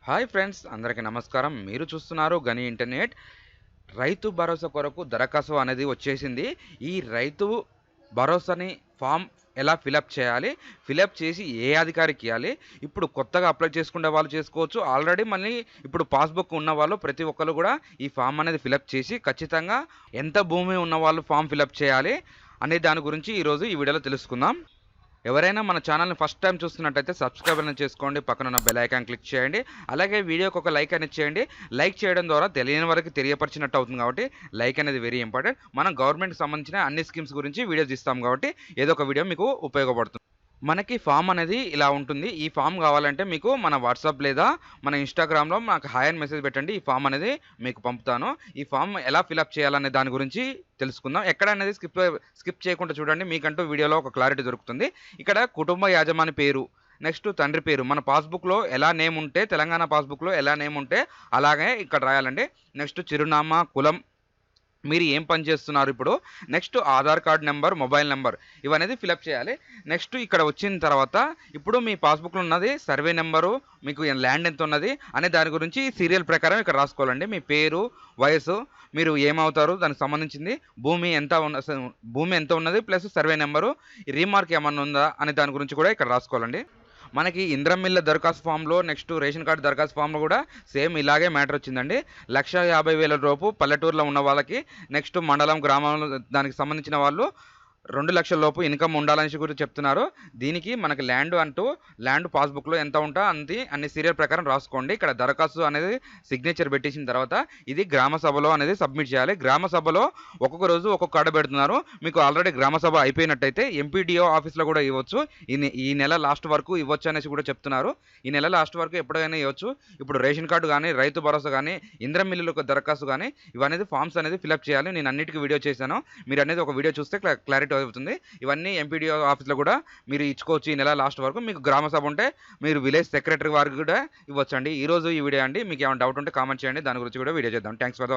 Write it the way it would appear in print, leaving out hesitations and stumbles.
Hi friends, అందరికీ నమస్కారం. మీరు చూస్తున్నారు గని ఇంటర్నెట్. రైతు భరోసా కొరకు దరఖాస్తు అనేది వచ్చేసింది. ఈ రైతు భరోసాని ఫామ్ ఎలా ఫిలప్ చేయాలి, ఫిలప్ చేసి ఏ అధికారికి ఇవ్వాలి, ఇప్పుడు కొత్తగా అప్లై చేసుకునే వాళ్ళు చేసుకోవచ్చు. ఆల్రెడీ మళ్ళీ ఇప్పుడు పాస్బుక్ ఉన్న వాళ్ళు ప్రతి ఒక్కరు కూడా ఈ ఫామ్ అనేది ఫిలప్ చేసి ఖచ్చితంగా ఎంత భూమి ఉన్న వాళ్ళు ఫామ్ ఫిలప్ చేయాలి అనే దాని గురించి ఈరోజు ఈ వీడియోలో తెలుసుకుందాం. ఎవరైనా మన ఛానల్ని ఫస్ట్ టైం చూస్తున్నట్టయితే సబ్స్క్రైబ్ అనేది చేసుకోండి, పక్కన ఉన్న బెల్ ఐకాన్ క్లిక్ చేయండి. అలాగే వీడియోకి ఒక లైక్ అనేది చేయండి. లైక్ చేయడం ద్వారా తెలియని వరకు తెలియపరిచినట్టు అవుతుంది కాబట్టి లైక్ అనేది వెరీ ఇంపార్టెంట్. మనం గవర్నమెంట్కి సంబంధించిన అన్ని స్కీమ్స్ గురించి వీడియోస్ ఇస్తాం కాబట్టి ఏదో ఒక వీడియో మీకు ఉపయోగపడుతుంది. మనకి ఫామ్ అనేది ఇలా ఉంటుంది. ఈ ఫామ్ కావాలంటే మీకు మన వాట్సాప్ లేదా మన ఇన్స్టాగ్రామ్లో నాకు హాయ్ అని మెసేజ్ పెట్టండి. ఈ ఫామ్ అనేది మీకు పంపుతాను. ఈ ఫామ్ ఎలా ఫిలప్ చేయాలనే దాని గురించి తెలుసుకుందాం. ఎక్కడ అనేది స్కిప్ చేయకుండా చూడండి, మీకంటూ వీడియోలో ఒక క్లారిటీ దొరుకుతుంది. ఇక్కడ కుటుంబ యాజమాని పేరు, నెక్స్ట్ తండ్రి పేరు, మన పాస్బుక్లో ఎలా నేమ్ ఉంటే, తెలంగాణ పాస్బుక్లో ఎలా నేమ్ ఉంటే అలాగే ఇక్కడ రాయాలండి. నెక్స్ట్ చిరునామా, కులం, మీరు ఏం పని చేస్తున్నారు ఇప్పుడు, next Aadhaar card number, mobile number ఇవనేది ఫిలప్ చేయాలి. నెక్స్ట్ ఇక్కడ వచ్చిన తర్వాత ఇప్పుడు మీ పాస్బుక్లో ఉన్నది సర్వే నెంబరు, మీకు ల్యాండ్ ఎంత ఉన్నది అనే దాని గురించి సీరియల్ ప్రకారం ఇక్కడ రాసుకోవాలండి. మీ పేరు, వయసు, మీరు ఏమవుతారు దానికి సంబంధించింది, భూమి ఎంత ఉన్నది ప్లస్ సర్వే నెంబరు, రీమార్క్ ఏమన్నా ఉందా అనే దాని గురించి కూడా ఇక్కడ రాసుకోవాలండి. మనకి ఇంద్రమిల్ల దరఖాస్తు ఫామ్లో, నెక్స్ట్ రేషన్ కార్డు దరఖాస్తు ఫామ్లో కూడా సేమ్ ఇలాగే మ్యాటర్ వచ్చిందండి. 1,50,000 రూపు పల్లెటూరులో ఉన్న వాళ్ళకి, నెక్స్ట్ మండలం, గ్రామంలో దానికి సంబంధించిన వాళ్ళు 2,00,000 లోపు ఇన్కమ్ ఉండాలని కూడా చెప్తున్నారు. దీనికి మనకి ల్యాండ్ పాస్బుక్లో ఎంత ఉంటా అన్ని సీరియల్ ప్రకారం రాసుకోండి. ఇక్కడ దరఖాస్తు అనేది సిగ్నేచర్ పెట్టేసిన తర్వాత ఇది గ్రామ సభలో అనేది సబ్మిట్ చేయాలి. గ్రామ సభలో ఒక్కొక్క రోజు ఒక్కొక్క కాడ పెడుతున్నారు. మీకు ఆల్రెడీ గ్రామ సభ అయిపోయినట్టయితే ఎంపీడీఓ ఆఫీస్లో కూడా ఇవ్వచ్చు. ఈ నెల లాస్ట్ వరకు ఇవ్వచ్చు అనేసి కూడా చెప్తున్నారు. ఈ నెల లాస్ట్ వరకు ఎప్పుడైనా ఇవ్వచ్చు. ఇప్పుడు రేషన్ కార్డు కానీ, రైతు భరోసా కానీ, ఇంద్రమిల్లులకు దరఖాస్తు కానీ ఇవన్నీ ఫామ్స్ అనేది ఫిలప్ చేయాలి. నేను అన్నిటికీ వీడియో చేశాను. మీరు అనేది ఒక వీడియో చూస్తే క్లారిటీ అవుతుంది. ఇవన్నీ ఎంపీడీఓ ఆఫీస్లో కూడా మీరు ఇచ్చుకోవచ్చు. ఈ నెల లాస్ట్ వరకు మీకు గ్రామ సభ ఉంటే మీరు విలేజ్ సెక్రటరీ వారికి కూడా ఇవ్వచ్చండి. ఈ రోజు ఈ వీడియో అండి. మీకు ఏమైనా డౌట్ ఉంటే కామెంట్ చేయండి, దాని గురించి కూడా వీడియో చేద్దాం. Thanks for